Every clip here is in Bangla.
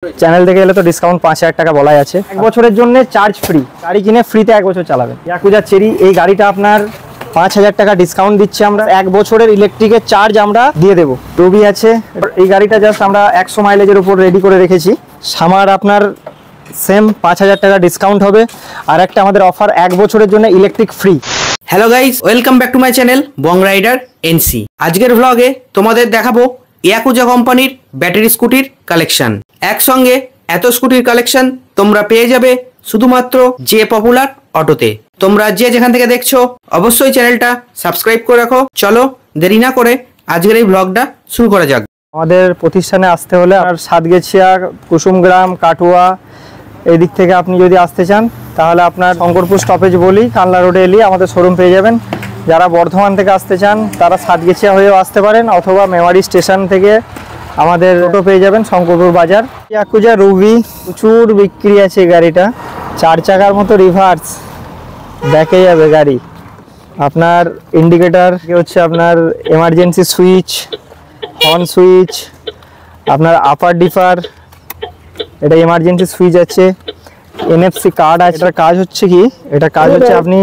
চ্যানেল থেকে এলে তো ডিসকাউন্ট 5000 টাকা বলাই আছে। এক বছরের জন্য চার্জ ফ্রি, গাড়ি কিনে ফ্রিতে এক বছর চালাবেন। ইয়াকুজা চেরি এই গাড়িটা আপনার 5000 টাকা ডিসকাউন্ট দিচ্ছি আমরা, এক বছরের ইলেকট্রিকের চার্জ আমরা দিয়ে দেবো। রবি আছে, এই গাড়িটা জাস্ট আমরা 100 মাইলেজের উপর রেডি করে রেখেছি। সামার আপনার সেম 5000 টাকা ডিসকাউন্ট হবে, আর একটা আমাদের অফার এক বছরের জন্য electric free. Hello guys, welcome back to my channel Bong rider এনসি। আজকের ভ্লগে তোমাদের দেখাবো ইয়াকুজা কোম্পানির ব্যাটারি স্কুটির কালেকশন। একসঙ্গে এত স্কুটির কালেকশন তোমরা পেয়ে যাবে শুধুমাত্র জে পপুলার অটোতে। তোমরা যে যেখান থেকে দেখছো অবশ্যই চ্যানেলটা সাবস্ক্রাইব করে রাখো। চলো দেরি না করে আজকের এই ভ্লগটা শুরু করা যাক। আমাদের প্রতিষ্ঠানে আসতে হলে আপনার সাতগেছিয়া, কুসুমগ্রাম, কাটুয়া এই দিক থেকে আপনি যদি আসতে চান তাহলে আপনার শঙ্করপুর স্টপেজ বলি কানলা রোডে এলে আমাদের শোরুম পেয়ে যাবেন। যারা বর্ধমান থেকে আসতে চান তারা সাতগেছিয়া হয়েও আসতে পারেন, অথবা মেমারি স্টেশন থেকে আমাদের অটো পেয়ে যাবেন শঙ্করপুর বাজার। ইয়াকুজা রুবি প্রচুর বিক্রি আছে। গাড়িটা 4 চাকার মতো রিভার্স দেখে যাবে গাড়ি। আপনার ইন্ডিকেটার হচ্ছে আপনার এমার্জেন্সি সুইচ, হর্ন সুইচ, আপনার আপার ডিপার, এটা এমার্জেন্সি সুইচ আছে, এনএফসি কার্ড আছে। এটার কাজ হচ্ছে কি, এটা কাজ হচ্ছে আপনি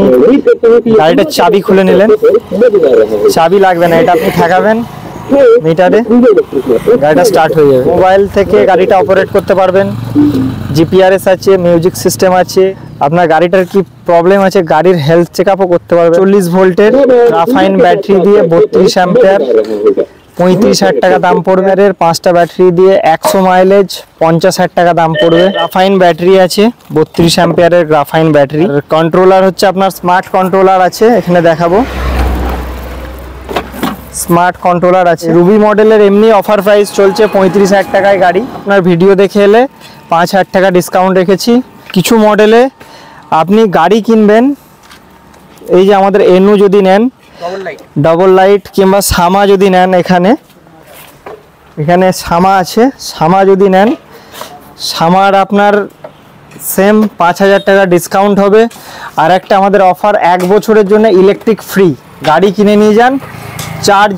গাড়িটার চাবি খুলে নিলেন, চাবি লাগবে না, এটা আপনি ঠেকাবেন মিটারে, গাড়িটা স্টার্ট হয়ে যাবে। মোবাইল থেকে গাড়িটা অপারেট করতে পারবেন। জিপিআরএস আছে, মিউজিক সিস্টেম আছে। আপনার গাড়িটার কি প্রবলেম আছে গাড়ির হেলথ চেক আপও করতে পারবেন। 40 ভোল্টের গ্রাফাইন ব্যাটারি দিয়ে 32 অ্যাম্পিয়ার, 35,000 টাকা দাম পড়বে। এর 5টা ব্যাটারি দিয়ে 100 মাইলেজ 50,000 টাকা দাম পড়বে। গ্রাফাইন ব্যাটারি আছে, 32 অ্যাম্পিয়ারের গ্রাফাইন ব্যাটারি। কন্ট্রোলার হচ্ছে আপনার স্মার্ট কন্ট্রোলার আছে, এখানে দেখাবো। স্মার্ট কন্ট্রোলার আছে। রুবি মডেলের এমনি অফার প্রাইস চলছে 35,000 টাকায় গাড়ি। আপনার ভিডিও দেখে এলে 5,000 টাকা ডিসকাউন্ট রেখেছি। কিছু মডেলে আপনি গাড়ি কিনবেন, এই যে আমাদের এনু যদি নেন, ডবল লাইট কিংবা সামা যদি নেন, এখানে সামা আছে, সামা যদি নেন, সামার আপনার সেম 5000 টাকা ডিসকাউন্ট হবে। আর একটা আমাদের অফার এক বছরের জন্য ইলেকট্রিক ফ্রি। গাড়ি কিনে নিয়ে যান, চার্জ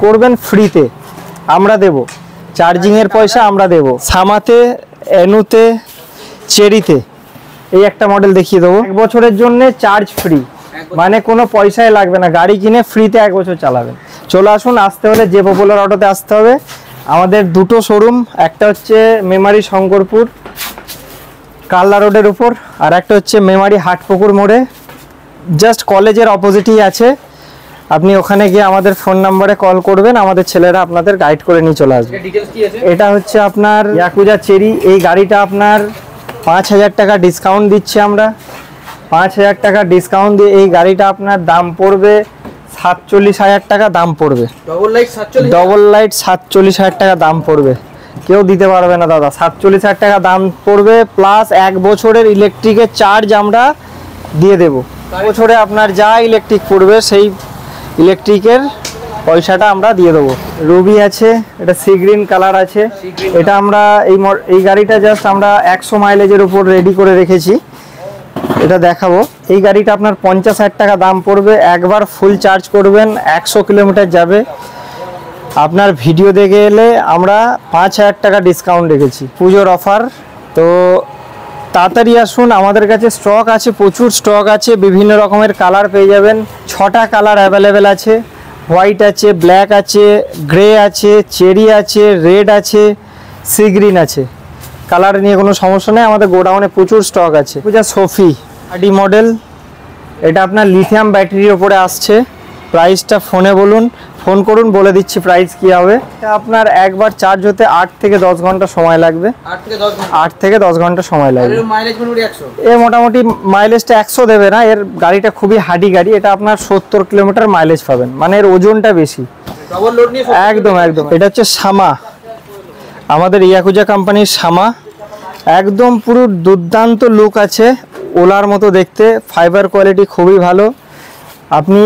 করবেন ফ্রিতে, আমরা দেব, চার্জিংয়ের পয়সা আমরা দেব। সামাতে, এনুতে, চেরিতে এই একটা মডেল দেখিয়ে দেবো। এক বছরের জন্য চার্জ ফ্রি, মানে কোনো পয়সাই লাগবে না, গাড়ি কিনে ফ্রিতে এক বছর চালাবেন। চলে আসুন, আসতে হলে জে পপুলার অটোতে আসতে হবে। আমাদের দুটো শোরুম, একটা হচ্ছে মেমারি শঙ্করপুর কালনা রোডের উপর, আর একটা হচ্ছে মেমারি হাটপুকুর মোড়ে, জাস্ট কলেজের অপোজিটেই আছে। আপনি ওখানে গিয়ে আমাদের ফোন নাম্বারে কল করবেন, আমাদের ছেলেরা আপনাদের গাইড করে নিয়ে চলে আসবে। এটা হচ্ছে আপনার ইয়াকুজা চেরি, এই গাড়িটা আপনার 5000 টাকা ডিসকাউন্ট দিচ্ছি আমরা। 5000 টাকা ডিসকাউন্ট দিয়ে এই গাড়িটা আপনার দাম পড়বে 47,000 টাকা দাম পড়বে। ডবল লাইট 47,000 টাকা দাম পড়বে, কেউ দিতে পারবে না দাদা। 47,000 টাকা দাম পড়বে, প্লাস এক বছরের ইলেকট্রিকের চার্জ আমরা দিয়ে দেব। বছরে আপনার যা ইলেকট্রিক পড়বে সেই ইলেকট্রিকের পয়সাটা আমরা দিয়ে দেবো। রুবি আছে, এটা সি গ্রিন কালার আছে। এটা আমরা এই গাড়িটা জাস্ট আমরা 100 মাইলেজের উপর রেডি করে রেখেছি, এটা দেখাবো। এই গাড়িটা আপনার 50,000 টাকা দাম পড়বে, একবার ফুল চার্জ করবেন 100 কিলোমিটার যাবে। আপনার ভিডিও দেখে এলে আমরা 5,000 টাকা ডিসকাউন্ট রেখেছি, পুজোর অফার। তো তাড়াতাড়ি আসুন, আমাদের কাছে স্টক আছে, প্রচুর স্টক আছে, বিভিন্ন রকমের কালার পেয়ে যাবেন। 6টা কালার অ্যাভেলেবেল আছে, হোয়াইট আছে, ব্ল্যাক আছে, গ্রে আছে, চেরি আছে, রেড আছে, সি গ্রিন আছে। কালার নিয়ে কোনো সমস্যা নেই, আমাদের গোডাউনে প্রচুর স্টক আছে। পূজা সোফি আডি মডেল, এটা আপনার লিথিয়াম ব্যাটারির ওপরে আসছে। প্রাইসটা ফোন করুন, বলে দিচ্ছি প্রাইস কী হবে। এটা আপনার একবার চার্জ হতে 8 থেকে 10 ঘন্টা সময় লাগবে। 8 থেকে 10 ঘন্টা সময় লাগবে। এর মোটামুটি মাইলেজটা 100 দেবে না, এর গাড়িটা খুবই হার্ডি গাড়ি। এটা আপনার 70 কিলোমিটার মাইলেজ পাবেন, মানে এর ওজনটা বেশি। একদম একদম। এটা হচ্ছে সামা, আমাদের ইয়াকুজা কোম্পানির সামা, একদম পুরো দুর্দান্ত লুক আছে, ওলার মতো দেখতে। ফাইবার কোয়ালিটি খুবই ভালো। আপনি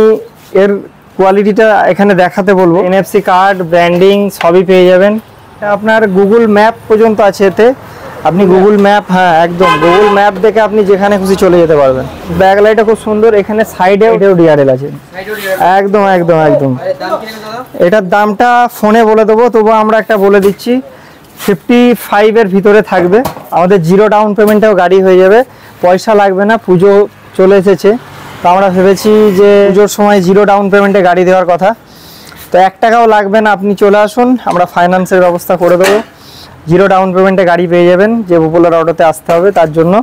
এর কোয়ালিটিটা এখানে দেখাতে বলবো। এনএফসি কার্ড, ব্র্যান্ডিং সবই পেয়ে যাবেন। এটা আপনার গুগল ম্যাপ পর্যন্ত আছে এতে, আপনি গুগল ম্যাপ, হ্যাঁ একদম গুগল ম্যাপ দেখে আপনি যেখানে খুশি চলে যেতে পারবেন। ব্যাক লাইটটা খুব সুন্দর, এখানে সাইডেও ডিআরএল আছে। একদম একদম একদম। এটার দামটা ফোনে বলে দেবো, তবু আমরা একটা বলে দিচ্ছি। 55 এর ভিতরে থাকবে। আমাদের জিরো ডাউন পেমেন্টেও গাড়ি হয়ে যাবে, পয়সা লাগবে না। পুজো চলে এসেছে, তো আমরা ভেবেছি যে পুজোর সময় জিরো ডাউন পেমেন্টে গাড়ি দেওয়ার কথা। তো 1 টাকাও লাগবে না, আপনি চলে আসুন, আমরা ফাইন্যান্সের ব্যবস্থা করে দেবো। জিরো ডাউন পেমেন্টে গাড়ি পেয়ে যাবেন। যে পপুলার অটোতে আসতে হবে তার জন্য।